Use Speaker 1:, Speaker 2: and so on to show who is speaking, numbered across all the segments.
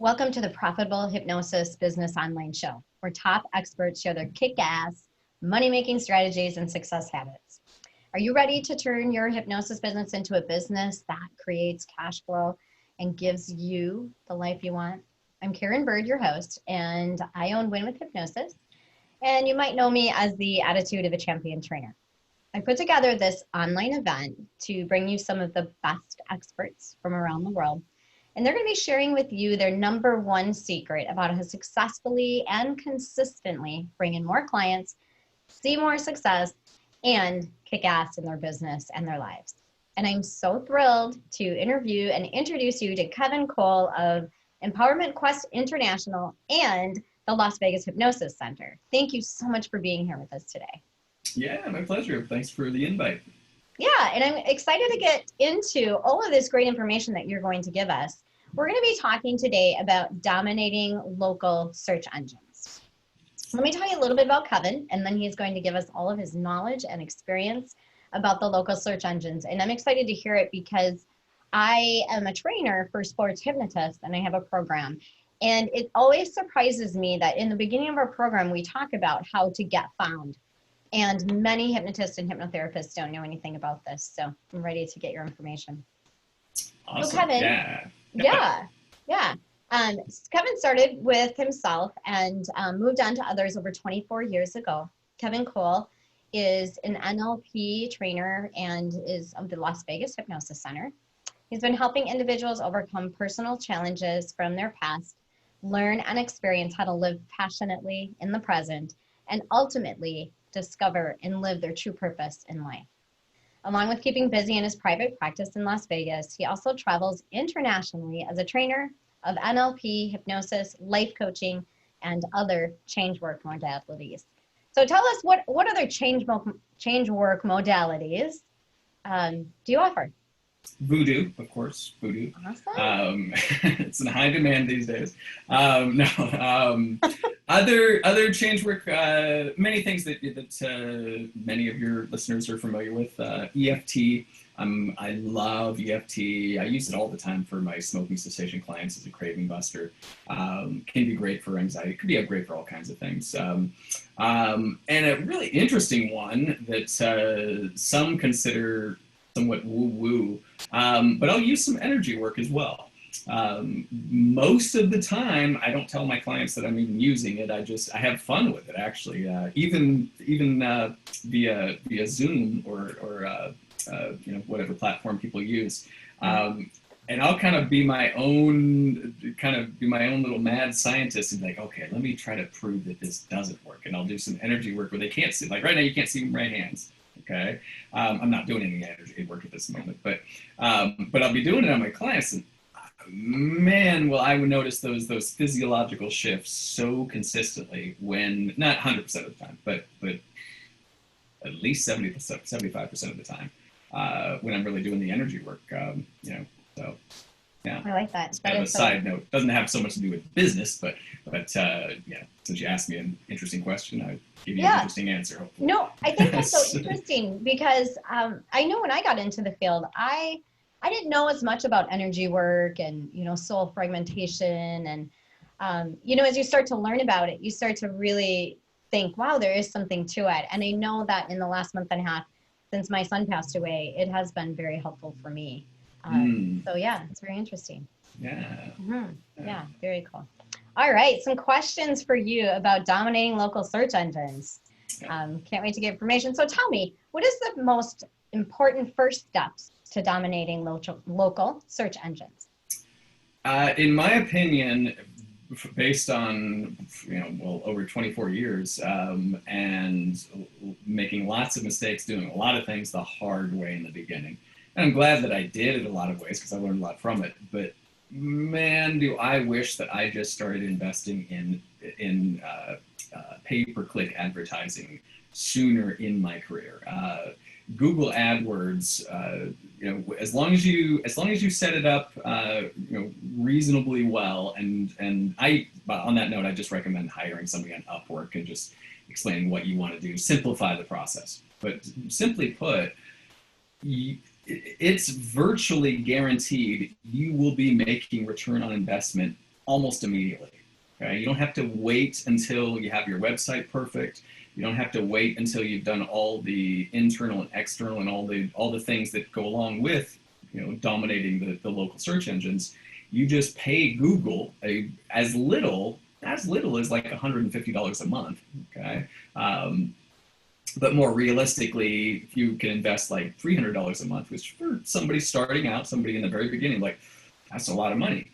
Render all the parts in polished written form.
Speaker 1: Welcome to the Profitable Hypnosis Business Online Show, where top experts share their kick-ass money-making strategies and success habits. Are you ready to turn your hypnosis business into a business that creates cash flow and gives you the life you want? I'm Karen Bird, your host, and I own Win with Hypnosis, and you might know me as the Attitude of a Champion Trainer. I put together this online event to bring you some of the best experts from around the world, and they're going to be sharing with you their number one secret about how to successfully and consistently bring in more clients, see more success, and kick ass in their business and their lives. And I'm so thrilled to interview and introduce you to Kevin Cole of Empowerment Quest International and the Las Vegas Hypnosis Center. Thank you so much for being here with us today.
Speaker 2: Yeah, my pleasure. Thanks for the invite.
Speaker 1: Yeah, and I'm excited to get into all of this great information that you're going to give us. We're going to be talking today about dominating local search engines. Let me tell you a little bit about Kevin, and then he's going to give us all of his knowledge and experience about the local search engines. And I'm excited to hear it because I am a trainer for sports hypnotists, and I have a program. And it always surprises me that in the beginning of our program, we talk about how to get found. And many hypnotists and hypnotherapists don't know anything about this. So I'm ready to get your information.
Speaker 2: Awesome.
Speaker 1: So Kevin, yeah. Kevin started with himself and moved on to others over 24 years ago. Kevin Cole is an NLP trainer and is of the Las Vegas Hypnosis Center. He's been helping individuals overcome personal challenges from their past, learn and experience how to live passionately in the present, and ultimately discover and live their true purpose in life. Along with keeping busy in his private practice in Las Vegas, he also travels internationally as a trainer of NLP, hypnosis, life coaching, and other change work modalities. So tell us what other change work modalities do you offer?
Speaker 2: Voodoo, of course, voodoo.
Speaker 1: Awesome.
Speaker 2: It's in high demand these days. Other change work, many things that many of your listeners are familiar with. EFT, I love EFT. I use it all the time for my smoking cessation clients as a craving buster. Can be great for anxiety. It could be great for all kinds of things. And a really interesting one that some consider somewhat woo-woo, but I'll use some energy work as well. Most of the time, I don't tell my clients that I'm even using it. I have fun with it, actually. Even via Zoom or whatever platform people use. And I'll kind of be my own little mad scientist and be like, okay, let me try to prove that this doesn't work. And I'll do some energy work where they can't see. Like right now, you can't see my hands. Okay, I'm not doing any energy work at this moment, but I'll be doing it on my clients, and man, will I would notice those physiological shifts so consistently when not 100% of the time, but at least 70%, 75% of the time when I'm really doing the energy work. So yeah.
Speaker 1: I like that.
Speaker 2: It's kind of a side note. Doesn't have so much to do with business, but yeah. Since you asked me an interesting question, I'll give you an interesting answer. Hopefully.
Speaker 1: No, I think that's so interesting because I know when I got into the field, I didn't know as much about energy work and soul fragmentation and as you start to learn about it, you start to really think, wow, there is something to it. And I know that in the last month and a half since my son passed away, it has been very helpful for me. So yeah, it's very interesting.
Speaker 2: Yeah.
Speaker 1: Yeah, very cool. All right, some questions for you about dominating local search engines. Can't wait to get information. So tell me, what is the most important first steps to dominating local search engines?
Speaker 2: In my opinion, based on over 24 years and making lots of mistakes, doing a lot of things the hard way in the beginning. And I'm glad that I did in a lot of ways because I learned a lot from it. But man, do I wish that I just started investing in pay-per-click advertising sooner in my career. Google AdWords, as long as you set it up, reasonably well, and on that note, I just recommend hiring somebody on Upwork and just explaining what you want to do, simplify the process. But simply put, it's virtually guaranteed you will be making return on investment almost immediately. Okay? You don't have to wait until you have your website perfect. You don't have to wait until you've done all the internal and external and all the things that go along with, dominating the local search engines. You just pay Google as little as like $150 a month. Okay. But more realistically, if you can invest like $300 a month, which for somebody starting out, somebody in the very beginning, like, that's a lot of money.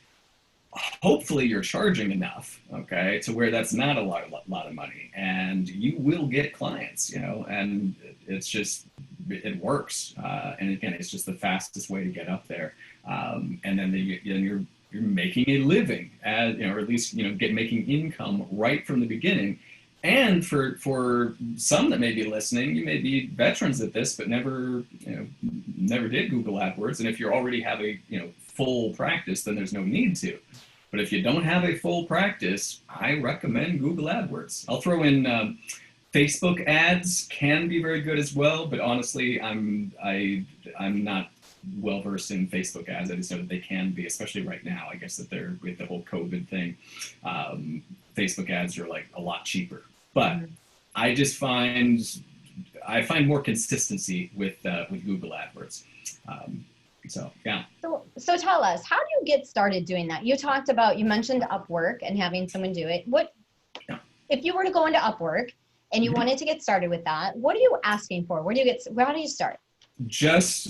Speaker 2: Hopefully you're charging enough, okay, to where that's not a lot of money, and you will get clients, and it works. And again, it's just the fastest way to get up there. And then you're making a living, or at least making income right from the beginning. And for some that may be listening, you may be veterans at this, but never did Google AdWords. And if you already have a full practice, then there's no need to. But if you don't have a full practice, I recommend Google AdWords. I'll throw in Facebook ads can be very good as well, but honestly, I'm not well versed in Facebook ads. I just know that they can be, especially right now. I guess that they're with the whole COVID thing. Facebook ads are like a lot cheaper, but I find more consistency with Google AdWords. So yeah.
Speaker 1: So tell us, how do you get started doing that? You mentioned Upwork and having someone do it. If you were to go into Upwork and you wanted to get started with that, what are you asking for? How do you start?
Speaker 2: Just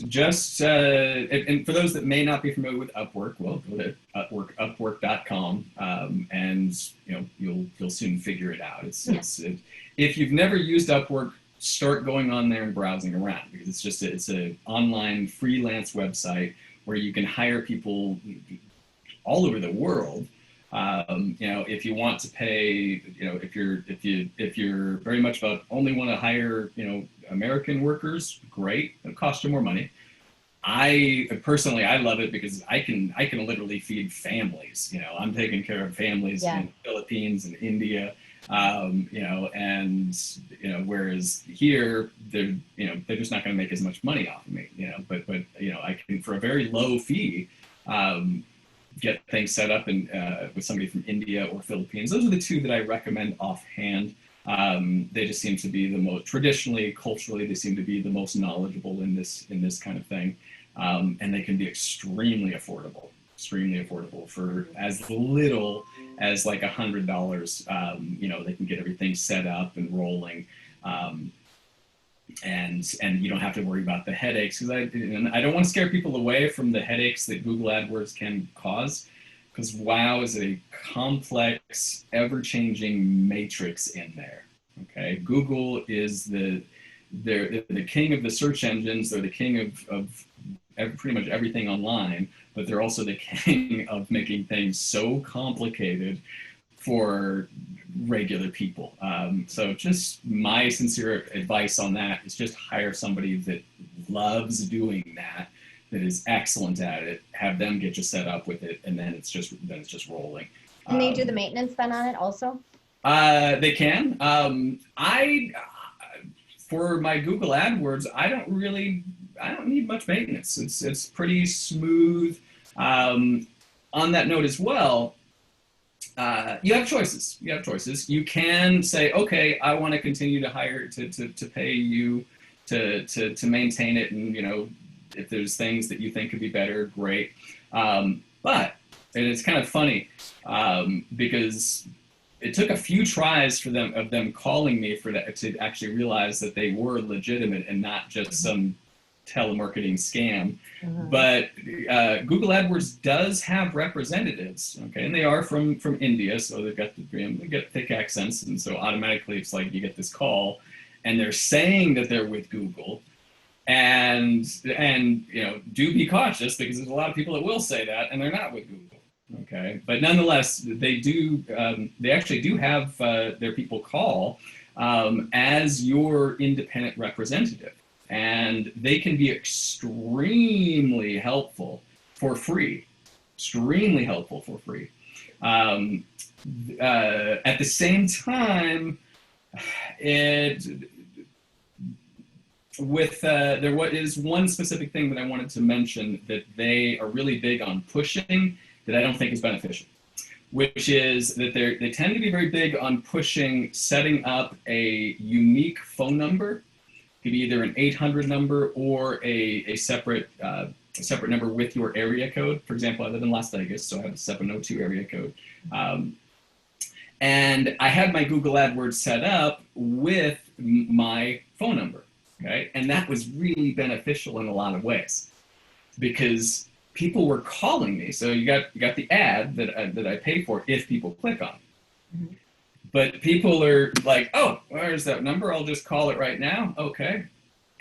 Speaker 2: and for those that may not be familiar with Upwork, well, go to upwork.com, and you'll soon figure it out. If you've never used Upwork, start going on there and browsing around, because it's an online freelance website where you can hire people all over the world. If you want to pay, if you're very much about only want to hire, American workers, great. It'll cost you more money. I personally love it because I can literally feed families. I'm taking care of families in the Philippines and India. Whereas here they're just not going to make as much money off of me, but I can, for a very low fee, get things set up with somebody from India or Philippines. Those are the two that I recommend offhand. They just seem to be the most traditionally, culturally, they seem to be the most knowledgeable in this kind of thing. And they can be extremely affordable for as little as like $100. They can get everything set up and rolling. And you don't have to worry about the headaches, because I don't want to scare people away from the headaches that Google AdWords can cause, because wow is a complex, ever-changing matrix in there. Okay, Google is they're the king of the search engines. They're the king of pretty much everything online, but they're also the king of making things so complicated for regular people. So just my sincere advice on that is just hire somebody that loves doing that is excellent at it, have them get you set up with it, and then it's just rolling.
Speaker 1: And they do the maintenance then on it also?
Speaker 2: They can. For my Google AdWords, I don't need much maintenance. It's pretty smooth. On that note as well, you have choices. You can say, okay, I want to continue to hire to pay you to maintain it, and if there's things that you think could be better, great. But it's kind of funny because it took a few tries of them calling me for that to actually realize that they were legitimate and not just some telemarketing scam. But Google AdWords does have representatives, okay, and they are from India, so they've got they get thick accents, and so automatically it's like you get this call, and they're saying that they're with Google, and do be cautious, because there's a lot of people that will say that and they're not with Google. Okay, but nonetheless, they actually do have their people call as your independent representative. And they can be extremely helpful for free. At the same time, there is one specific thing that I wanted to mention that they are really big on pushing that I don't think is beneficial. which is that they tend to be very big on pushing setting up a unique phone number. It could be either an 800 number or a separate number with your area code. For example, I live in Las Vegas, so I have a 702 area code. And I had my Google AdWords set up with my phone number, okay? And that was really beneficial in a lot of ways because people were calling me. So you got the ad that I pay for if people click on it. Mm-hmm. But people are like, oh, where's that number? I'll just call it right now. Okay.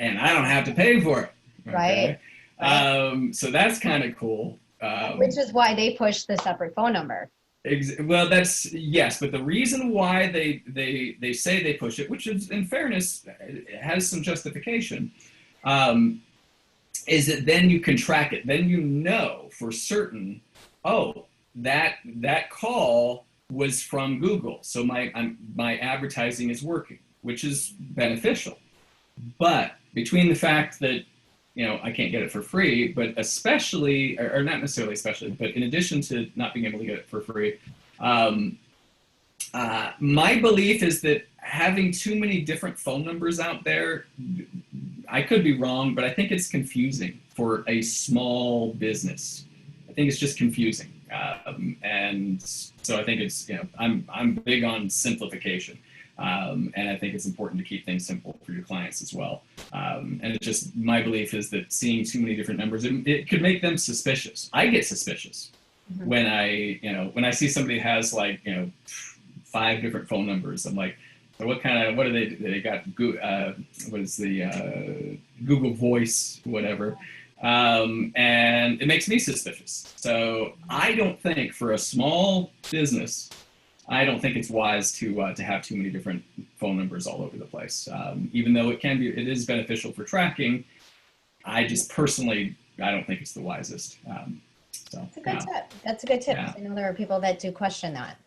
Speaker 2: And I don't have to pay for it. Okay?
Speaker 1: Right.
Speaker 2: So that's kind of cool.
Speaker 1: Which is why they push the separate phone number.
Speaker 2: Well, that's yes, but the reason why they say they push it, which is in fairness has some justification, is that then you can track it. Then you know for certain, oh, that call was from Google, so my advertising is working, which is beneficial. But between the fact that I can't get it for free, but especially, or not necessarily especially, but in addition to not being able to get it for free, my belief is that having too many different phone numbers out there, I could be wrong, but I think it's confusing for a small business. I think it's just confusing. And so I think it's, I'm big on simplification. And I think it's important to keep things simple for your clients as well. And it's just, my belief is that seeing too many different numbers, it could make them suspicious. I get suspicious when I see somebody has 5 different phone numbers. I'm like, what are they got, what is the Google Voice, whatever. And it makes me suspicious. So I don't think for a small business, I don't think it's wise to have too many different phone numbers all over the place. Even though it is beneficial for tracking, I just personally, I don't think it's the wisest.
Speaker 1: That's a good tip. That's a good tip. Yeah. I know there are people that do question that.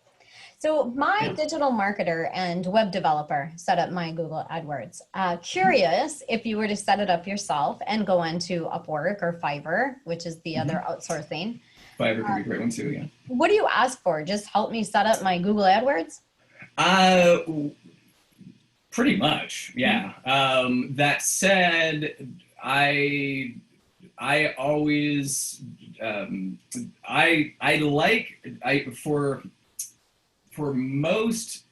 Speaker 1: So my digital marketer and web developer set up my Google AdWords. Curious if you were to set it up yourself and go into Upwork or Fiverr, which is the other outsourcing.
Speaker 2: Fiverr could be a great one too, yeah.
Speaker 1: What do you ask for? Just help me set up my Google AdWords?
Speaker 2: Pretty much, yeah. That said, I always for most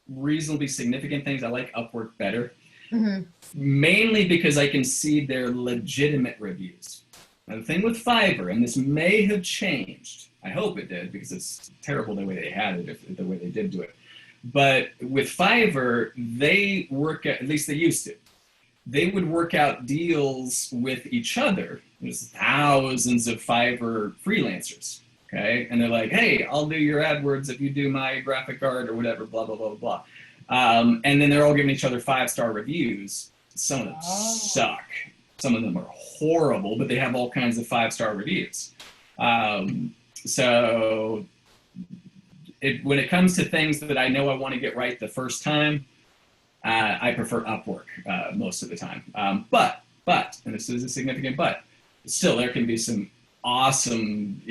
Speaker 2: reasonably significant things, I like Upwork better. Mm-hmm. Mainly because I can see their legitimate reviews. Now, the thing with Fiverr, and this may have changed, I hope it did, because it's terrible the way they had it, the way they did do it. But with Fiverr, they at least they used to. They would work out deals with each other. There's thousands of Fiverr freelancers, okay? And they're like, hey, I'll do your AdWords if you do my graphic art or whatever, blah, blah, blah, blah. And then they're all giving each other 5-star reviews. Some of them suck. Some of them are horrible, but they have all kinds of 5-star reviews. So when it comes to things that I know I want to get right the first time, I prefer Upwork most of the time. But, and this is a significant but, still there can be some awesome,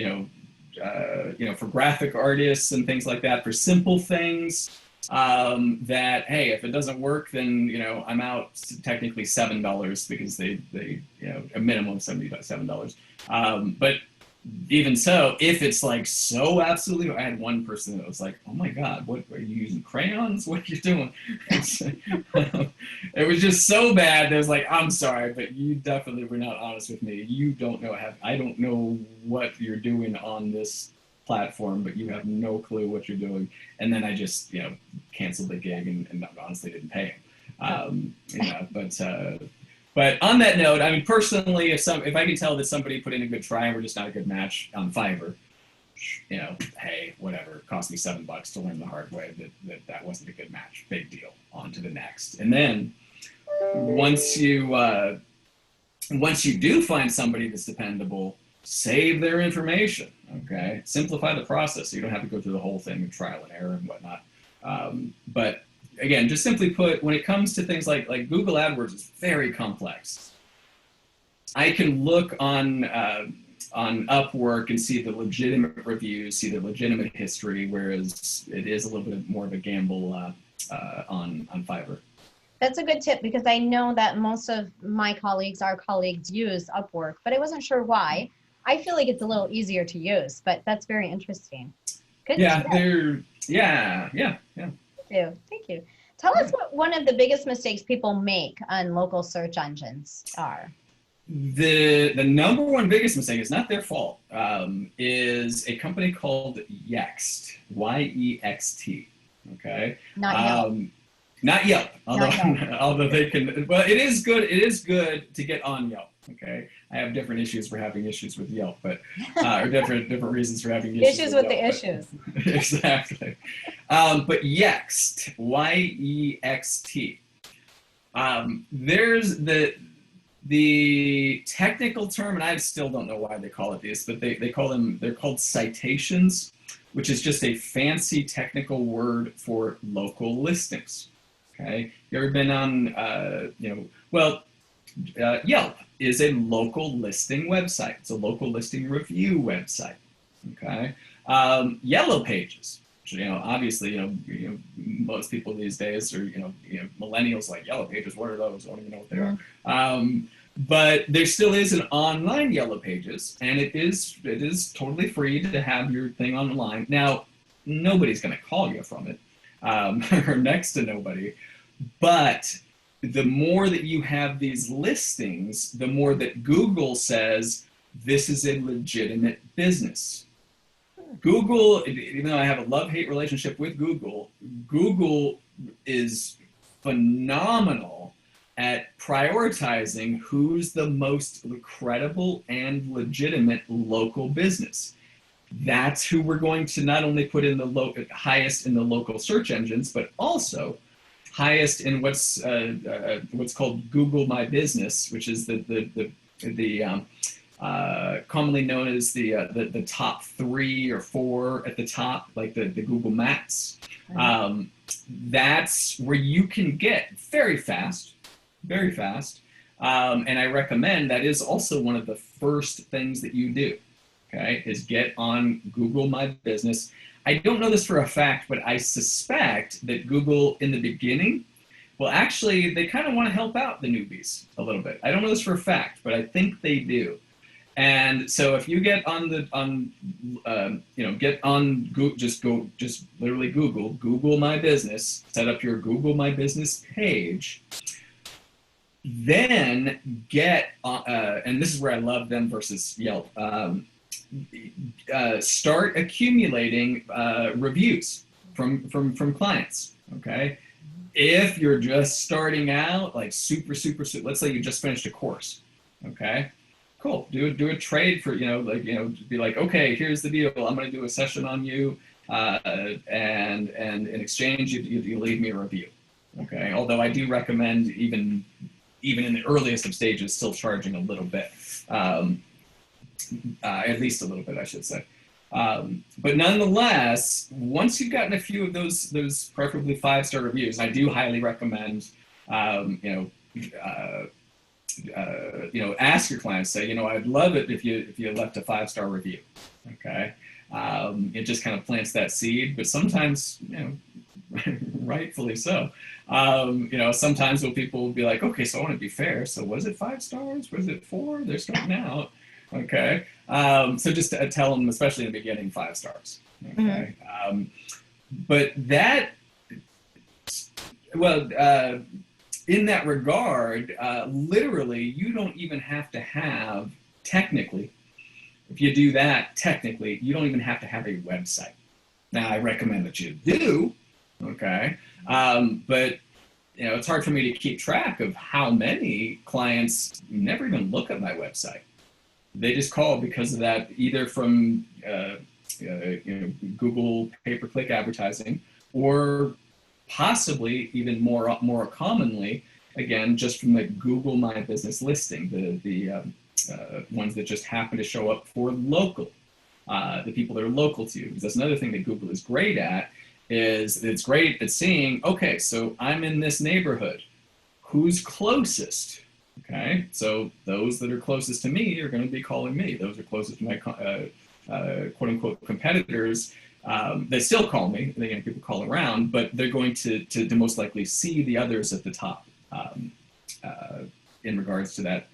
Speaker 2: for graphic artists and things like that, for simple things. That, hey, if it doesn't work, then, I'm out technically $7 because they a minimum of $7. But even so, if it's so absolutely, I had one person that was like, oh my God, what are you using crayons? What are you doing? It was just so bad. It was like, I'm sorry, but you definitely were not honest with me. You don't know, I don't know what you're doing on this platform, but you have no clue what you're doing. And then I just, canceled the gig and honestly didn't pay him. But on that note, I mean, personally, if I can tell that somebody put in a good try and we're just not a good match on Fiverr, hey, whatever, it cost me $7 to learn the hard way that wasn't a good match. Big deal. On to the next. And then once you do find somebody that's dependable, save their information, okay? Simplify the process so you don't have to go through the whole thing of trial and error and whatnot. But again, just simply put, when it comes to things like Google AdWords is very complex. I can look on on Upwork and see the legitimate reviews, see the legitimate history, whereas it is a little bit more of a gamble on Fiverr.
Speaker 1: That's a good tip because I know that most of my colleagues, our colleagues, use Upwork, but I wasn't sure why. I feel like it's a little easier to use, but that's very interesting. Good
Speaker 2: Yeah,
Speaker 1: tip.
Speaker 2: yeah.
Speaker 1: Thank you. Tell us what one of the biggest mistakes people make on local search engines are.
Speaker 2: The number one biggest mistake is not their fault. Is a company called Yext, Yext. Okay.
Speaker 1: Not Yelp.
Speaker 2: Not Yelp, although
Speaker 1: Not Yelp.
Speaker 2: although they can. Well, it is good. It is good to get on Yelp. Okay, I have different issues for having issues with Yelp, but or different reasons for having
Speaker 1: Issues with
Speaker 2: Yelp,
Speaker 1: the issues.
Speaker 2: Exactly. But Yext, Yext. There's the technical term, and I still don't know why they call it this, but they're called citations, which is just a fancy technical word for local listings. Okay, you ever been on, Yelp is a local listing website. It's a local listing review website. Okay, Yellow Pages. Obviously, most people these days are, millennials like Yellow Pages. What are those? I don't even know what they are. But there still is an online Yellow Pages, and it is totally free to have your thing online. Now, nobody's going to call you from it, or next to nobody. But the more that you have these listings, the more that Google says this is a legitimate business. Google, even though I have a love-hate relationship with Google, Google is phenomenal at prioritizing who's the most credible and legitimate local business. That's who we're going to not only put in the highest in the local search engines, but also highest in what's called Google My Business, which is the commonly known as the top 3 or 4 at the top, like the Google Maps. That's where you can get very fast. And I recommend that is also one of the first things that you do, okay, is get on Google My Business. I don't know this for a fact, but I suspect that Google in the beginning, well, actually, they kind of want to help out the newbies a little bit. I don't know this for a fact, but I think they do. And so if you get on just literally Google My Business, set up your Google My Business page, then get, and this is where I love them versus Yelp, start accumulating reviews from clients, okay? If you're just starting out, like super, let's say you just finished a course, okay? Cool, do a trade for, be like, okay, here's the deal. I'm going to do a session on you, and in exchange, you leave me a review, okay? Although I do recommend even in the earliest of stages, still charging a little bit, at least a little bit, I should say. But nonetheless, once you've gotten a few of those preferably 5-star reviews, I do highly recommend, ask your clients, say, I'd love it if you left a 5-star review, okay? It just kind of plants that seed, but sometimes, rightfully so. Sometimes when people will be like, okay, so I want to be fair. So was it 5 stars? Was it 4? They're starting out. Okay. So just to tell them, especially in the beginning, 5 stars. Okay. But that, in that regard, literally, you don't even have to have, technically, if you do that, technically, you don't even have to have a website. Now, I recommend that you do, okay? But, it's hard for me to keep track of how many clients never even look at my website. They just call because of that, either from Google pay-per-click advertising, or possibly even more commonly, again, just from the Google My Business listing, the ones that just happen to show up for local, the people that are local to you. Because that's another thing that Google is great at, is it's great at seeing, okay, so I'm in this neighborhood. Who's closest Okay, so those that are closest to me are going to be calling me. Those are closest to my quote unquote competitors. They still call me. People call around, but they're going to most likely see the others at the top uh, in regards to that,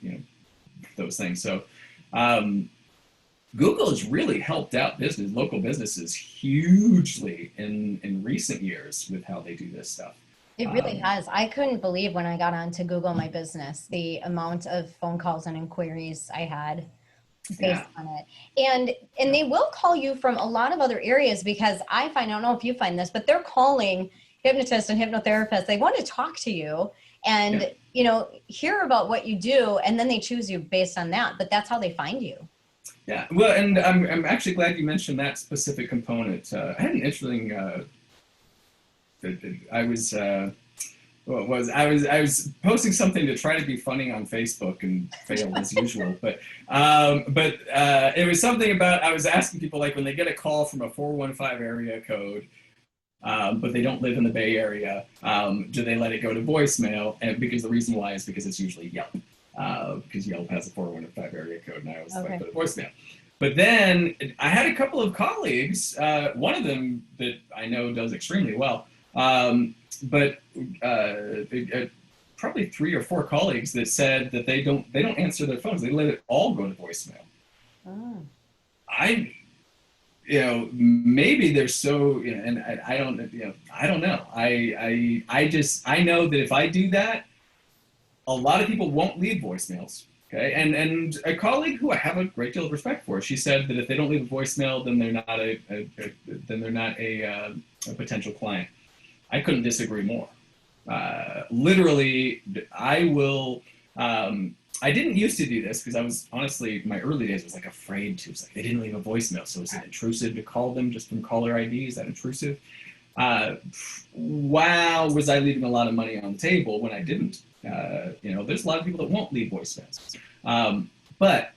Speaker 2: those things. So Google has really helped out local businesses hugely in recent years with how they do this stuff.
Speaker 1: It really
Speaker 2: Um,
Speaker 1: has. I couldn't believe when I got on to Google My Business, the amount of phone calls and inquiries I had based
Speaker 2: yeah,
Speaker 1: on it. And they will call you from a lot of other areas because I find, I don't know if you find this, but they're calling hypnotists and hypnotherapists. They want to talk to you
Speaker 2: yeah.
Speaker 1: and, hear about what you do, and then they choose you based on that. But that's how they find you.
Speaker 2: Yeah, well, and I'm actually glad you mentioned that specific component. I had an interesting. I was I was posting something to try to be funny on Facebook and failed as usual. But it was something about I was asking people like when they get a call from a 415 area code, but they don't live in the Bay Area, do they let it go to voicemail? And because the reason why is because it's usually Yelp. Because Yelp has a 415 area code, and I always let it go to voicemail. But then I had a couple of colleagues, one of them that I know does extremely well, but probably 3 or 4 colleagues that said that they don't answer their phones. They let it all go to voicemail.
Speaker 1: Oh.
Speaker 2: I maybe they're so and I don't I don't know. I know that if I do that, a lot of people won't leave voicemails. Okay, and a colleague who I have a great deal of respect for, she said that if they don't leave a voicemail, then they're not a potential client. I couldn't disagree more. Literally, I will. I didn't used to do this because I was honestly, my early days was like afraid to. It's like they didn't leave a voicemail, so is it intrusive to call them just from caller ID? Is that intrusive? Uh, wow, was I leaving a lot of money on the table when I didn't? There's a lot of people that won't leave voicemails. But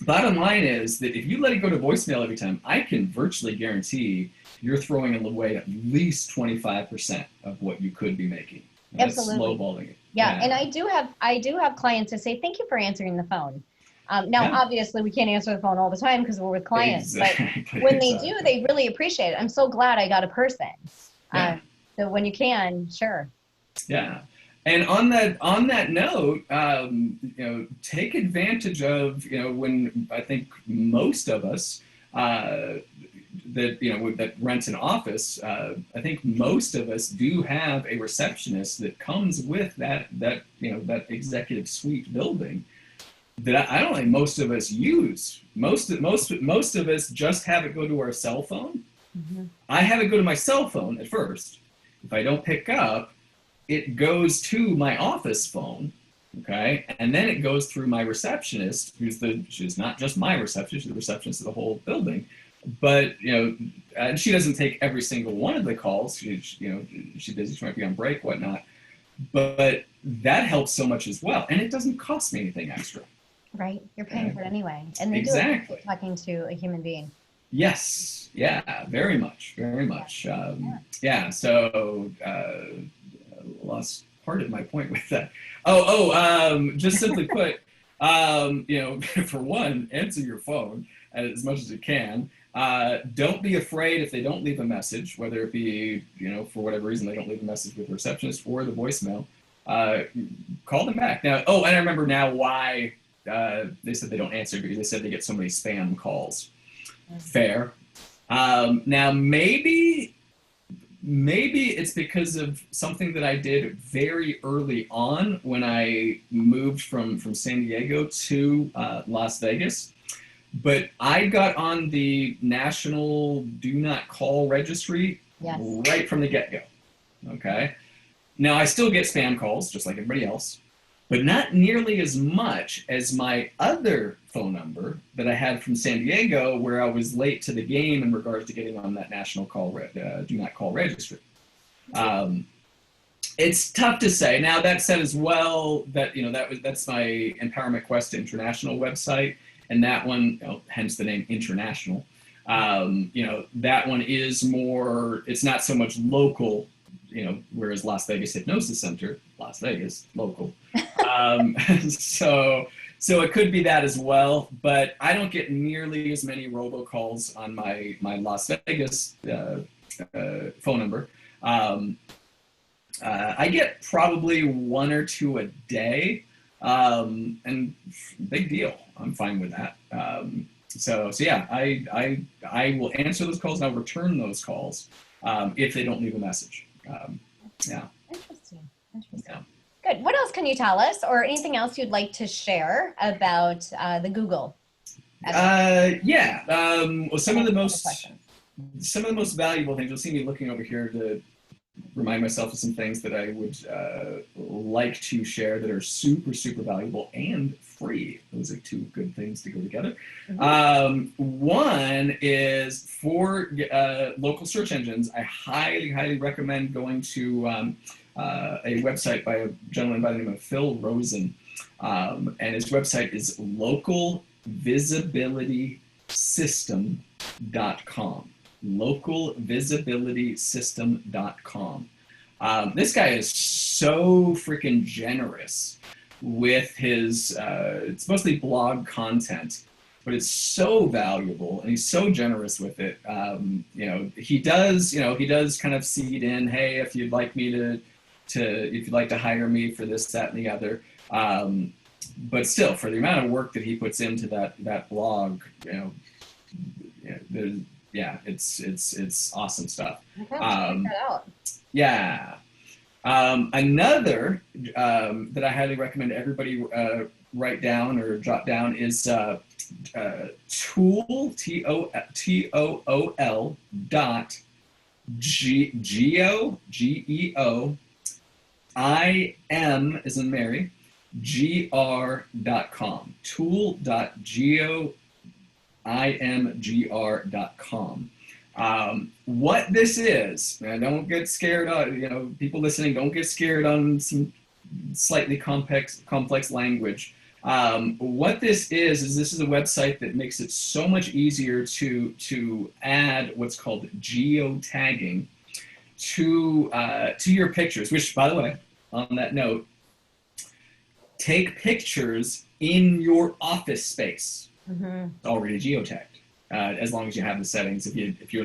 Speaker 2: bottom line is that if you let it go to voicemail every time, I can virtually guarantee you're throwing away at least 25% of what you could be making. That's
Speaker 1: Absolutely.
Speaker 2: lowballing it.
Speaker 1: Yeah,
Speaker 2: Yeah.
Speaker 1: and I do have clients that say, "Thank you for answering the phone." Now,
Speaker 2: Yeah.
Speaker 1: obviously, we can't answer the phone all the time because we're with clients, but
Speaker 2: Exactly.
Speaker 1: when they do,
Speaker 2: Exactly.
Speaker 1: they really appreciate it. I'm so glad I got a person.
Speaker 2: Yeah.
Speaker 1: So when you can, sure.
Speaker 2: Yeah. And on that note, take advantage of when I think most of us that rent an office, I think most of us do have a receptionist that comes with that executive suite building that I don't think most of us use. Most of us just have it go to our cell phone.
Speaker 1: Hmm.
Speaker 2: I have it go to my cell phone at first. If I don't pick up, it goes to my office phone, okay, and then it goes through my receptionist, she's not just my receptionist, she's the receptionist of the whole building, but and she doesn't take every single one of the calls. She's busy, she might be on break, whatnot, but that helps so much as well, and it doesn't cost me anything extra.
Speaker 1: Right? You're paying
Speaker 2: Okay,
Speaker 1: for it anyway, and they do
Speaker 2: exactly.
Speaker 1: appreciate talking to a human being.
Speaker 2: Yes, yeah, very much, very
Speaker 1: Yeah.
Speaker 2: much.
Speaker 1: Yeah.
Speaker 2: Yeah, so lost part of my point with that. Just simply put, for one, answer your phone as much as you can. Don't be afraid if they don't leave a message, whether it be, for whatever reason they don't leave a message with the receptionist or the voicemail. Uh, Call them back. Now, and I remember now why they said they don't answer because they said they get so many spam calls.
Speaker 1: Mhm.
Speaker 2: Fair. Now, maybe it's because of something that I did very early on when I moved from San Diego to Las Vegas. But I got on the national do not call registry
Speaker 1: Yes.
Speaker 2: right from the get go. Okay. Now I still get spam calls just like everybody else, but not nearly as much as my other phone number that I had from San Diego, where I was late to the game in regards to getting on that national do not call registry. Um, it's tough to say. Now that said, as well, that's my Empowerment Quest International website, and that one, hence the name International. That one is more. It's not so much local whereas Las Vegas Hypnosis Center, Las Vegas, local. Um, so it could be that as well, but I don't get nearly as many robocalls on my Las Vegas phone number. I get probably one or two a day, and big deal. I'm fine with that. So yeah, I will answer those calls and I'll return those calls if they don't leave a message. Yeah.
Speaker 1: Interesting. Interesting.
Speaker 2: Yeah.
Speaker 1: Good. What else can you tell us, or anything else you'd like to share about the Google?
Speaker 2: Yeah. Well, some of the most valuable things. You'll see me looking over here to remind myself of some things that I would like to share that are super, super valuable and free. Those are two good things to go together. One is for local search engines. I highly, highly recommend going to a website by a gentleman by the name of Phil Rosen. And his website is localvisibilitysystem.com. localvisibilitysystem.com. This guy is so freaking generous with his, it's mostly blog content, but it's so valuable and he's so generous with it. He does kind of seed in, hey, if you'd like me if you'd like to hire me for this, that, and the other. But still, for the amount of work that he puts into that blog, it's awesome stuff.
Speaker 1: Okay, check that out.
Speaker 2: Yeah. Another that I highly recommend everybody write down or jot down is tool, TOOL dot geo, GEO, IM as in Mary, gr.com. tool.geoimgr.com. What this is, and don't get scared on, people listening, don't get scared on some slightly complex language. What this is this is a website that makes it so much easier to add what's called geotagging to your pictures, which, by the way, on that note, take pictures in your office space. It's already geotagged. As long as you have the settings. If you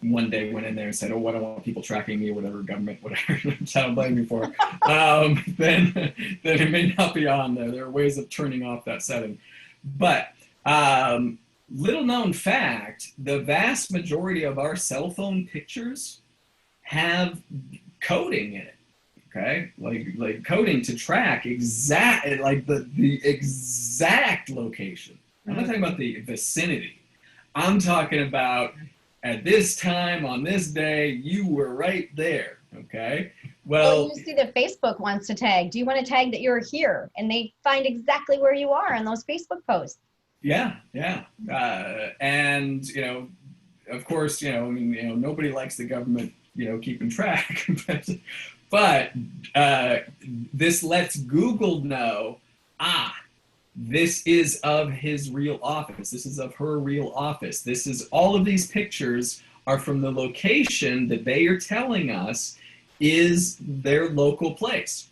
Speaker 2: one day went in there and said, oh, I don't want people tracking me or whatever, government, whatever, which I don't blame you for, then it may not be on there. There are ways of turning off that setting. But little known fact, the vast majority of our cell phone pictures have coding in it. Okay, like coding to track the exact location. I'm not talking about the vicinity. I'm talking about at this time on this day, you were right there. Okay. Well,
Speaker 1: you see that Facebook wants to tag. Do you want to tag that you're here? And they find exactly where you are in those Facebook posts.
Speaker 2: Yeah. And of course, nobody likes the government, keeping track, but this lets Google know, this is of his real office. This is of her real office. This is all of these pictures are from the location that they are telling us is their local place.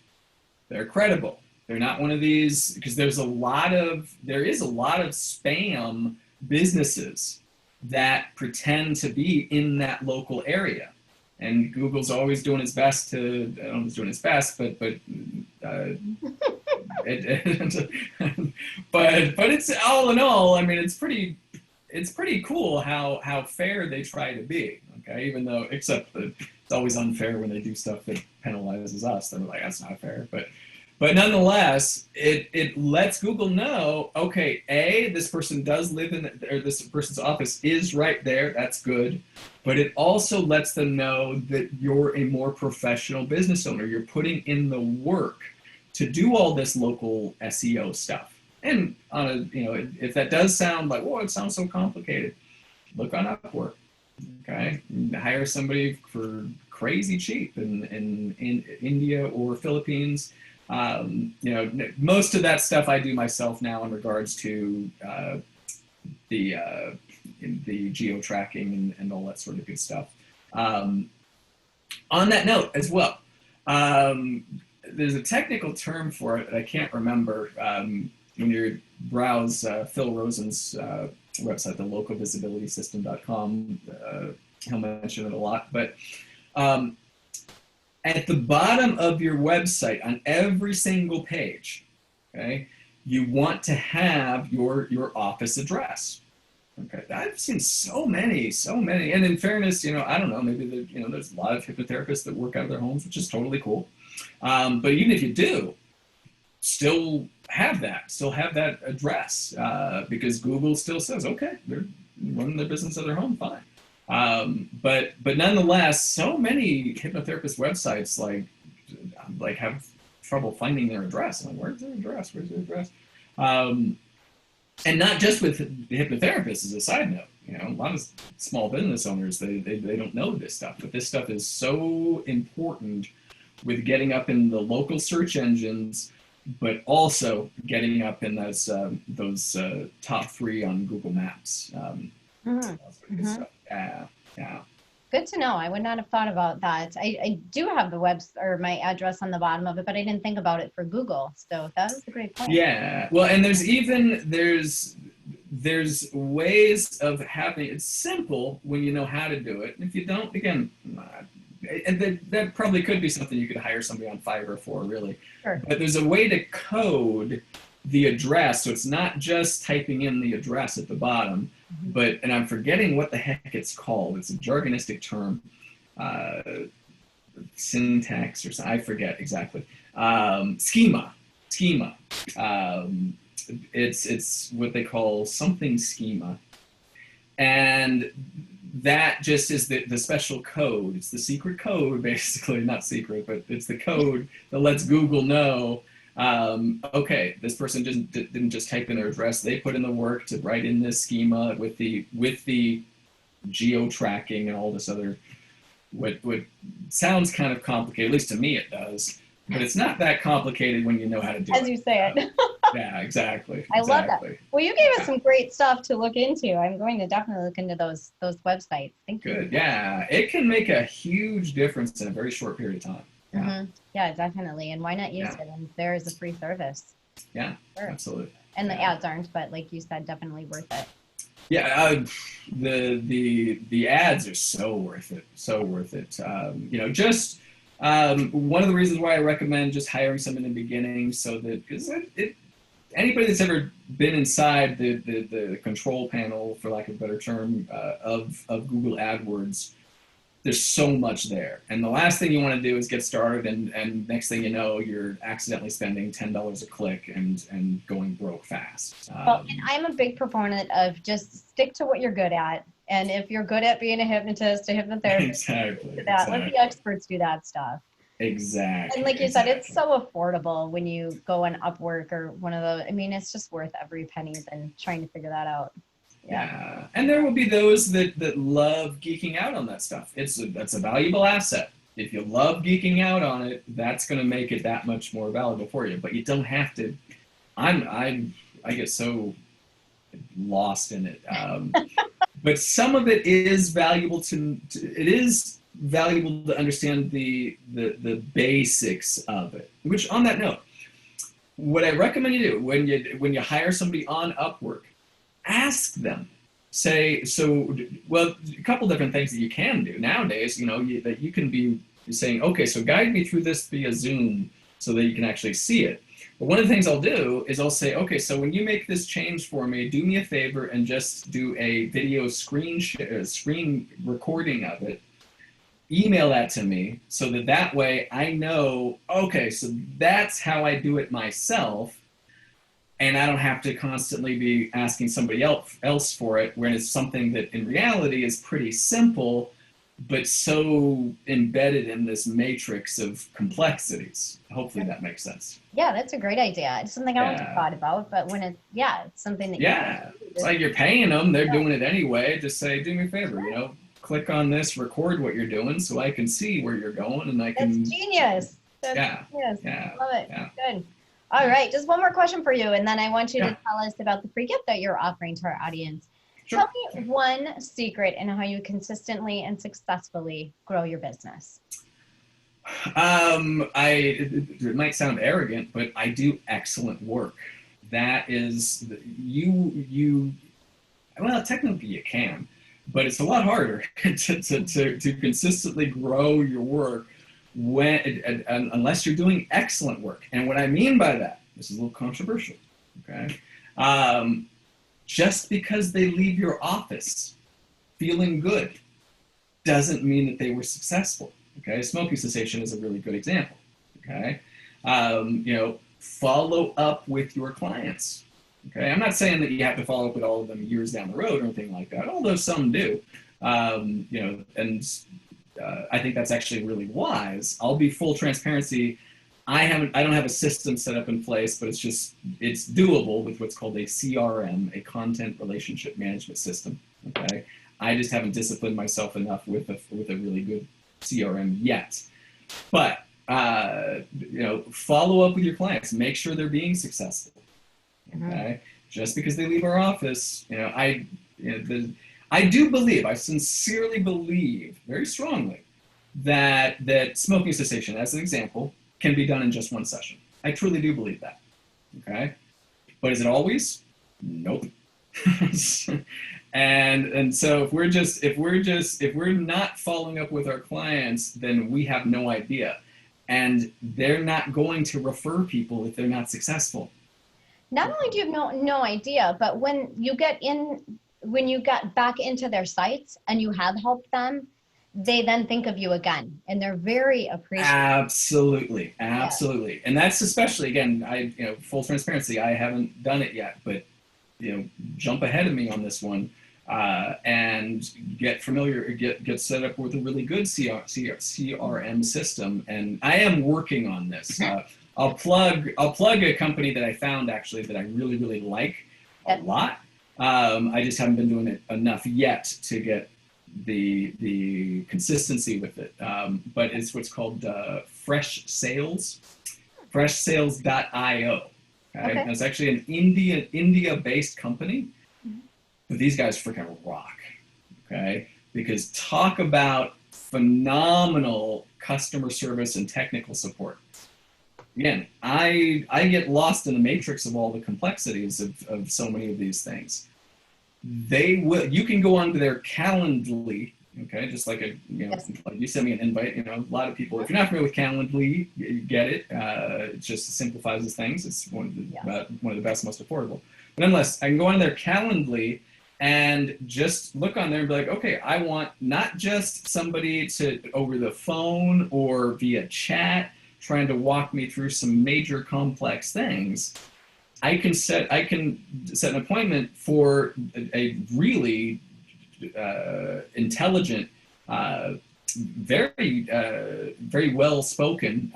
Speaker 2: They're credible. They're not one of these, because there is a lot of spam businesses that pretend to be in that local area. And Google's always doing its best to, I don't know if it's doing its best, but it's all in all, I mean, it's pretty cool how fair they try to be. Okay, even though, except that it's always unfair when they do stuff that penalizes us. They're like, that's not fair. But nonetheless, it lets Google know, okay, this person does live or this person's office is right there. That's good. But it also lets them know that you're a more professional business owner. You're putting in the work to do all this local SEO stuff. And if that does sound like, whoa, it sounds so complicated, look on Upwork. Okay, hire somebody for crazy cheap in India or Philippines. Most of that stuff I do myself now in regards to the geo tracking and all that sort of good stuff. On that note as well, there's a technical term for it that I can't remember. When you browse Phil Rosen's website, the localvisibilitysystem.com, he'll mention it a lot. But at the bottom of your website, on every single page, okay, you want to have your office address. Okay, I've seen so many, and in fairness, I don't know, maybe there's a lot of hypnotherapists that work out of their homes, which is totally cool. But even if you do, still have that address, because Google still says, okay, they're running their business at their home, fine. But nonetheless, so many hypnotherapist websites like have trouble finding their address. I'm like, where's their address? Where's their address? And not just with hypnotherapists, as a side note. A lot of small business owners, they don't know this stuff, but this stuff is so important with getting up in the local search engines, but also getting up in those top 3 on Google Maps.
Speaker 1: Mm-hmm.
Speaker 2: Yeah.
Speaker 1: Good to know. I would not have thought about that. I do have the my address on the bottom of it, but I didn't think about it for Google. So that was a great point.
Speaker 2: Yeah. Well, and there's ways of having it's simple when you know how to do it. And if you don't, again, and that probably could be something you could hire somebody on Fiverr for, really.
Speaker 1: Sure.
Speaker 2: But there's a way to code the address, so it's not just typing in the address at the bottom, and I'm forgetting what the heck it's called. It's a jargonistic term, syntax or something. I forget exactly. Schema. It's what they call something schema, and that just is the special code. It's the secret code, basically, not secret, but it's the code that lets Google know, okay, this person didn't just type in their address. They put in the work to write in this schema with the geo-tracking and all this other, what sounds kind of complicated, at least to me it does, but it's not that complicated when you know how to do it.
Speaker 1: As you say it.
Speaker 2: Yeah, exactly.
Speaker 1: I love that. Well, you gave us some great stuff to look into. I'm going to definitely look into those websites. Thank you.
Speaker 2: Good. Yeah, it can make a huge difference in a very short period of time. Yeah,
Speaker 1: Yeah, definitely. And why not use it? And there is a free service.
Speaker 2: Yeah, sure. Absolutely.
Speaker 1: And the ads aren't, but like you said, definitely worth it.
Speaker 2: Yeah, the ads are so worth it. So worth it. Just one of the reasons why I recommend just hiring someone in the beginning, so that because anybody that's ever been inside the control panel, for lack of a better term, of Google AdWords, there's so much there. And the last thing you want to do is get started, and next thing you know, you're accidentally spending $10 a click and going broke fast.
Speaker 1: Well, and I'm a big proponent of just stick to what you're good at. And if you're good at being a hypnotist, a hypnotherapist,
Speaker 2: exactly.
Speaker 1: Let the experts do that stuff.
Speaker 2: Exactly.
Speaker 1: And like you said, it's so affordable when you go on Upwork or one of those. I mean, it's just worth every penny than trying to figure that out.
Speaker 2: Yeah. And there will be those that love geeking out on that stuff. That's a valuable asset. If you love geeking out on it, that's going to make it that much more valuable for you. But you don't have to. I get so lost in it. But some of it is valuable it is valuable to understand the basics of it. Which, on that note, what I recommend you do when you hire somebody on Upwork, ask them. A couple different things that you can do nowadays. That you can be saying, okay, so guide me through this via Zoom so that you can actually see it. But one of the things I'll do is I'll say, okay, so when you make this change for me, do me a favor and just do a video screen recording of it. Email that to me so that way I know, okay, so that's how I do it myself, and I don't have to constantly be asking somebody else for it, when it's something that in reality is pretty simple, but so embedded in this matrix of complexities. Hopefully that makes sense.
Speaker 1: Yeah, that's a great idea. It's something I wouldn't have thought about, but when it's something that
Speaker 2: it's like you're paying them, they're doing it anyway. Just say, do me a favor, click on this, record what you're doing so I can see where you're going, and I can.
Speaker 1: That's genius. That's genius.
Speaker 2: Yeah.
Speaker 1: Love it.
Speaker 2: Yeah.
Speaker 1: Good. All right, just one more question for you, and then I want you to tell us about the free gift that you're offering to our audience.
Speaker 2: Sure.
Speaker 1: Tell me one secret in how you consistently and successfully grow your business.
Speaker 2: It might sound arrogant, but I do excellent work. That is, well, technically you can, but it's a lot harder to consistently grow your work unless you're doing excellent work. And what I mean by that, this is a little controversial, okay? Just because they leave your office feeling good doesn't mean that they were successful. Okay, smoking cessation is a really good example. Okay, follow up with your clients. Okay, I'm not saying that you have to follow up with all of them years down the road or anything like that, although some do. And I think that's actually really wise. I'll be full transparency. I don't have a system set up in place, but it's doable with what's called a CRM, a content relationship management system. Okay, I just haven't disciplined myself enough with a really good CRM yet. But follow up with your clients. Make sure they're being successful. Okay, just because they leave our office, I sincerely believe very strongly that smoking cessation, as an example, can be done in just one session. I truly do believe that. Okay, but is it always? Nope. And so if we're not following up with our clients, then we have no idea, and they're not going to refer people if they're not successful.
Speaker 1: Not only do you have no idea, but when you get back into their sites and you have helped them, they then think of you again, and they're very appreciative.
Speaker 2: Absolutely.
Speaker 1: Yeah.
Speaker 2: And that's especially, again, full transparency, I haven't done it yet, but jump ahead of me on this one, and get set up with a really good CRM system. And I am working on this. I'll plug a company that I found actually that I really, really like a lot. I just haven't been doing it enough yet to get the consistency with it. But it's what's called freshsales.io. Okay. It's actually an India-based company, but these guys freaking rock. Okay, because talk about phenomenal customer service and technical support. Again, I get lost in the matrix of all the complexities of so many of these things. You can go onto their Calendly, okay, just like like you sent me an invite. A lot of people, if you're not familiar with Calendly, you get it. It just simplifies things. It's one of the best, most affordable. But nonetheless, I can go on their Calendly and just look on there and be like, okay, I want not just somebody to over the phone or via chat trying to walk me through some major complex things. I can set an appointment for a really intelligent, very very well spoken.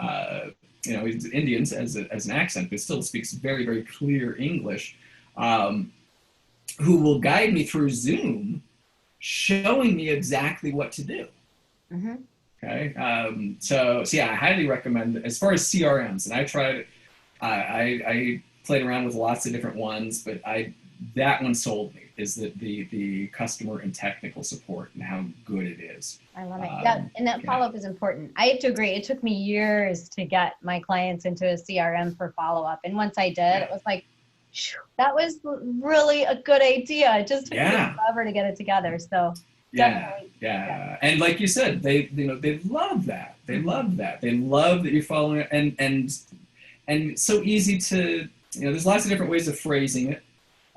Speaker 2: He's Indian as an accent, but still speaks very, very clear English. Who will guide me through Zoom, showing me exactly what to do. Mm-hmm. Okay, so yeah, I highly recommend. As far as CRMs, and I tried, I played around with lots of different ones, but that one sold me. Is that the customer and technical support and how good it is.
Speaker 1: I love it. Yeah, and that follow-up is important. I have to agree. It took me years to get my clients into a CRM for follow-up, and once I did, it was like, that was really a good idea. It just took me forever to get it together. So
Speaker 2: yeah. And like you said, they love that. They love that. They love that you're following it, and it's so easy to there's lots of different ways of phrasing it.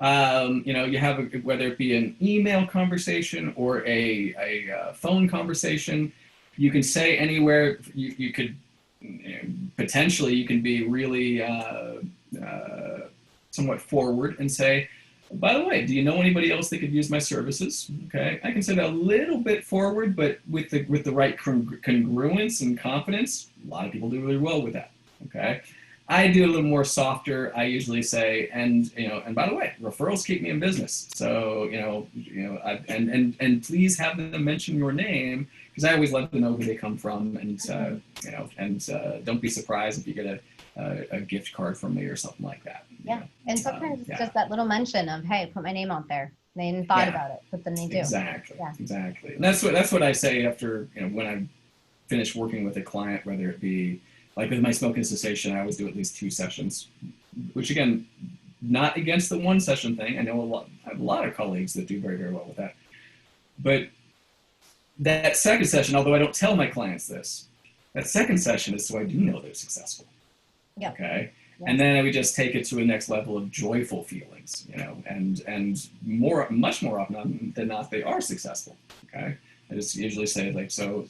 Speaker 2: You have whether it be an email conversation or a phone conversation, you can say anywhere. You could potentially you can be really somewhat forward and say, by the way, do you know anybody else that could use my services? Okay, I can say that a little bit forward, but with the right congruence and confidence, a lot of people do really well with that. Okay, I do a little more softer. I usually say, and by the way, referrals keep me in business. So and please have them mention your name, because I always let them know who they come from, and don't be surprised if you get a gift card from me or something like that.
Speaker 1: Yeah, and sometimes it's just that little mention of, hey, put my name out there. They hadn't thought about it, but then they do.
Speaker 2: Exactly. And that's what I say after when finish working with a client, whether it be like with my smoking cessation, I always do at least 2 sessions, which again, not against the 1 session thing. I know I have a lot of colleagues that do very, very well with that. But that second session, although I don't tell my clients this, that second session is so I do know they're successful.
Speaker 1: Yeah.
Speaker 2: Okay.
Speaker 1: Yeah.
Speaker 2: And then we just take it to a next level of joyful feelings, you know, and much more often than not, they are successful. Okay. I just usually say like, so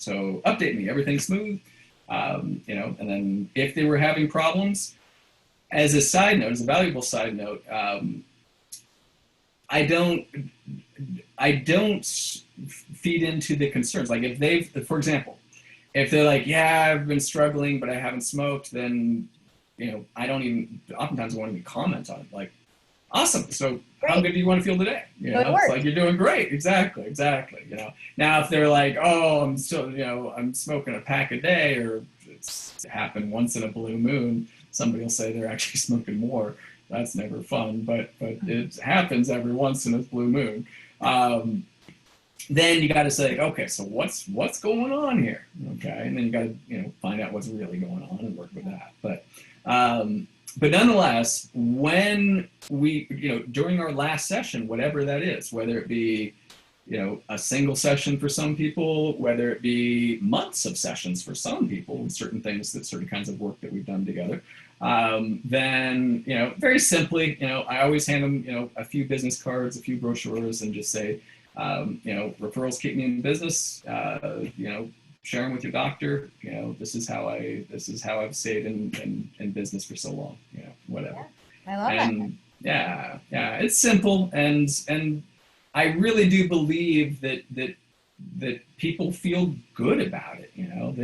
Speaker 2: update me, everything's smooth, you know, and then if they were having problems, as a side note, as a valuable side note, I don't feed into the concerns. Like if they've, for example, if they're like, yeah, I've been struggling, but I haven't smoked, then, you know, oftentimes I won't even comment on it. Like, awesome. So
Speaker 1: Great.
Speaker 2: how good do you want to feel today? You know, it's like, you're doing great. Exactly. You know, now if they're like, oh, I'm still, you know, I'm smoking a pack a day, or it's happened once in a blue moon, somebody will say they're actually smoking more. That's never fun, but it happens every once in a blue moon. Then you got to say, okay, so what's going on here? Okay, and then you got to, you know, find out what's really going on and work with that. But nonetheless, when we, you know, during our last session, whatever that is, whether it be, you know, a single session for some people, whether it be months of sessions for some people, with certain things, that certain kinds of work that we've done together, then, you know, very simply, you know, I always hand them, you know, a few business cards, a few brochures, and just say, you know, referrals keep me in business. You know, share them with your doctor. You know, this is how I've stayed in business for so long. You know, whatever.
Speaker 1: Yeah, I love that.
Speaker 2: Yeah, it's simple, and I really do believe that people feel good about it. You know,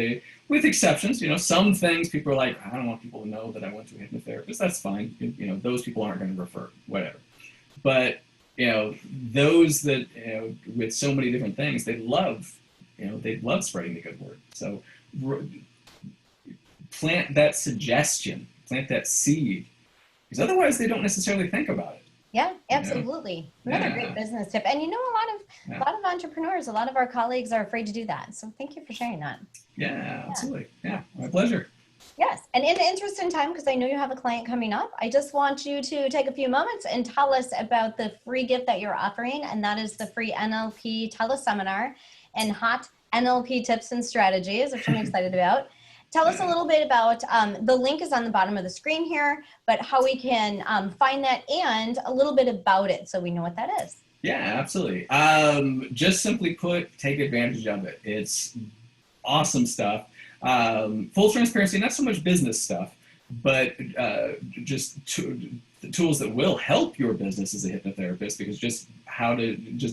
Speaker 2: with exceptions. You know, some things people are like, I don't want people to know that I went to a hypnotherapist. That's fine. You know, those people aren't going to refer. Whatever. But you know, those that, you know, with so many different things, they love spreading the good word. So plant that suggestion, plant that seed, because otherwise they don't necessarily think about it.
Speaker 1: Yeah, absolutely.
Speaker 2: You know?
Speaker 1: Another great business tip. And you know, a lot of entrepreneurs, a lot of our colleagues are afraid to do that. So thank you for sharing that.
Speaker 2: Yeah, absolutely. Yeah, my pleasure.
Speaker 1: Yes. And in the interest in time, because I know you have a client coming up, I just want you to take a few moments and tell us about the free gift that you're offering. And that is the free NLP teleseminar and hot NLP tips and strategies, which I'm excited about. Tell us a little bit about, the link is on the bottom of the screen here, but how we can find that and a little bit about it so we know what that is.
Speaker 2: Yeah, absolutely. Just simply put, take advantage of it. It's awesome stuff. Full transparency, not so much business stuff, but just the tools that will help your business as a hypnotherapist, because just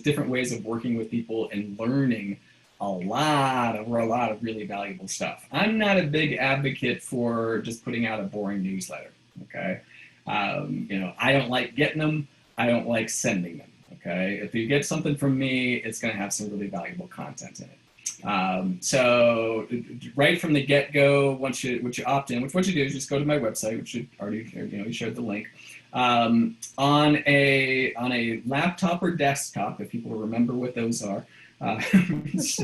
Speaker 2: different ways of working with people and learning a lot of really valuable stuff. I'm not a big advocate for just putting out a boring newsletter. Okay. You know, I don't like getting them. I don't like sending them. Okay. If you get something from me, it's going to have some really valuable content in it. So right from the get-go, once you opt in, what you do is just go to my website, which you already, you know, you shared the link, on a laptop or desktop, if people remember what those are. Then it's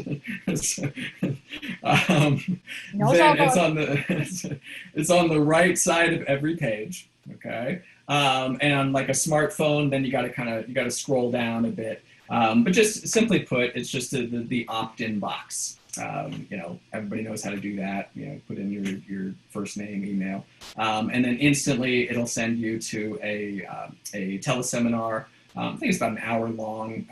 Speaker 2: on the right side of every page. Okay. And on like a smartphone, then you got to scroll down a bit. But just simply put, it's just the opt-in box. You know, everybody knows how to do that. You know, put in your first name, email, and then instantly it'll send you to a teleseminar. I think it's about an hour long.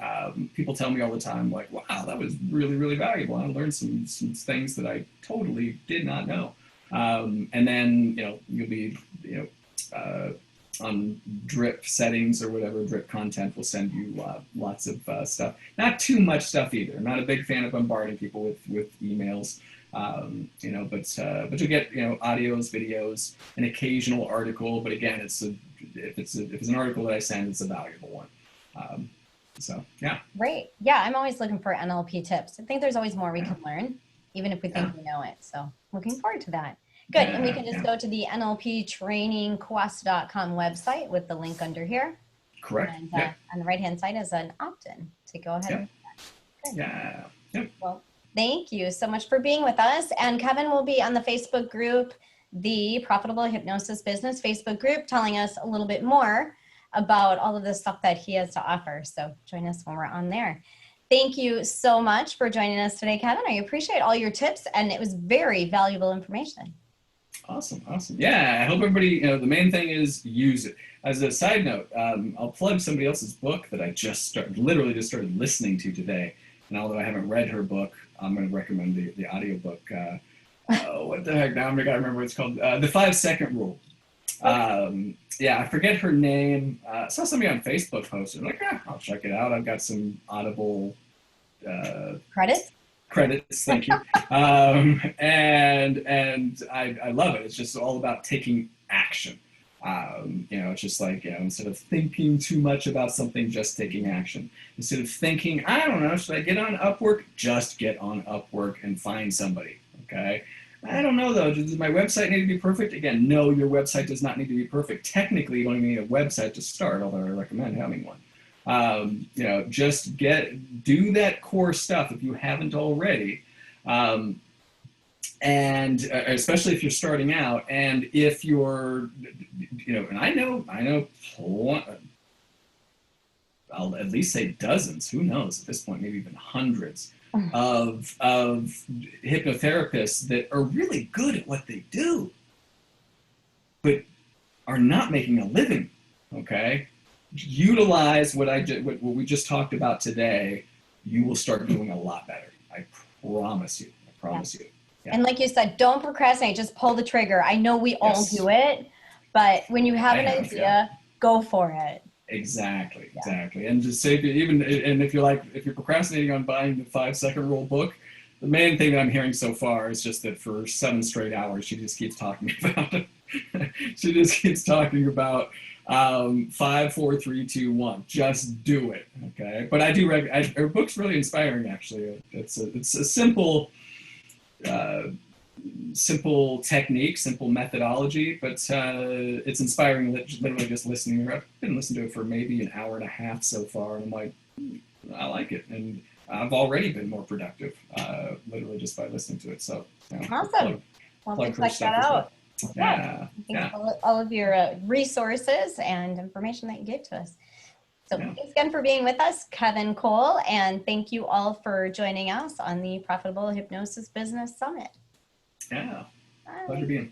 Speaker 2: People tell me all the time, like, wow, that was really, really valuable. I learned some things that I totally did not know. And then, you know, you'll be, you know, on drip settings or whatever, drip content will send you lots of stuff. Not too much stuff either. I'm not a big fan of bombarding people with emails. You know, but you'll get, you know, audios, videos, an occasional article. But again, if it's an article that I send, it's a valuable one. So yeah.
Speaker 1: Great. Yeah, I'm always looking for NLP tips. I think there's always more we can learn, even if we think we know it. So looking forward to that. Good. And we can just go to the NLPtrainingquest.com website with the link under here.
Speaker 2: Correct.
Speaker 1: And on the right-hand side is an opt-in to go ahead and do that. Good.
Speaker 2: Yeah. Yep.
Speaker 1: Well, Thank you so much for being with us. And Kevin will be on the Facebook group, the Profitable Hypnosis Business Facebook group, telling us a little bit more about all of the stuff that he has to offer. So join us when we're on there. Thank you so much for joining us today, Kevin. I appreciate all your tips, and it was very valuable information.
Speaker 2: Awesome. Yeah, I hope everybody, the main thing is use it. As a side note, I'll plug somebody else's book that I literally just started listening to today. And although I haven't read her book, I'm going to recommend the audiobook. What the heck? Now I'm going to remember what it's called. The 5-Second Rule. Okay. Yeah, I forget her name. I saw somebody on Facebook posted, like, I'll check it out. I've got some Audible credits, thank you. And I love it. It's just all about taking action. It's just like, instead of thinking too much about something, just taking action. Instead of thinking, I don't know, should I get on Upwork? Just get on Upwork and find somebody, okay? I don't know though, does my website need to be perfect? Again, no, your website does not need to be perfect. Technically, you don't even need a website to start, although I recommend having one. Just do that core stuff if you haven't already. And especially if you're starting out, and if you're, and I know, I'll at least say dozens, who knows at this point, maybe even hundreds of hypnotherapists that are really good at what they do, but are not making a living, okay? Utilize what we just talked about today. You will start doing a lot better. I promise you. Yeah.
Speaker 1: And like you said, don't procrastinate. Just pull the trigger. I know we all do it, but when you have an idea, go for it.
Speaker 2: Exactly. And just say, if you're procrastinating on buying the 5-Second Rule book, the main thing that I'm hearing so far is just that for 7 straight hours, she just keeps talking about it. She just keeps talking about 5, 4, 3, 2, 1. Just do it, okay? But I do her book's really inspiring, actually. It's a simple technique, simple methodology, but it's inspiring. Literally just listening. I've been listening to it for maybe an hour and a half so far, and I'm like, I like it, and I've already been more productive, literally just by listening to it. So
Speaker 1: awesome. Well, check that out. Yeah. Thanks for all of your resources and information that you gave to us. So thanks again for being with us, Kevin Cole, and thank you all for joining us on the Profitable Hypnosis Business Summit.
Speaker 2: Yeah, pleasure being.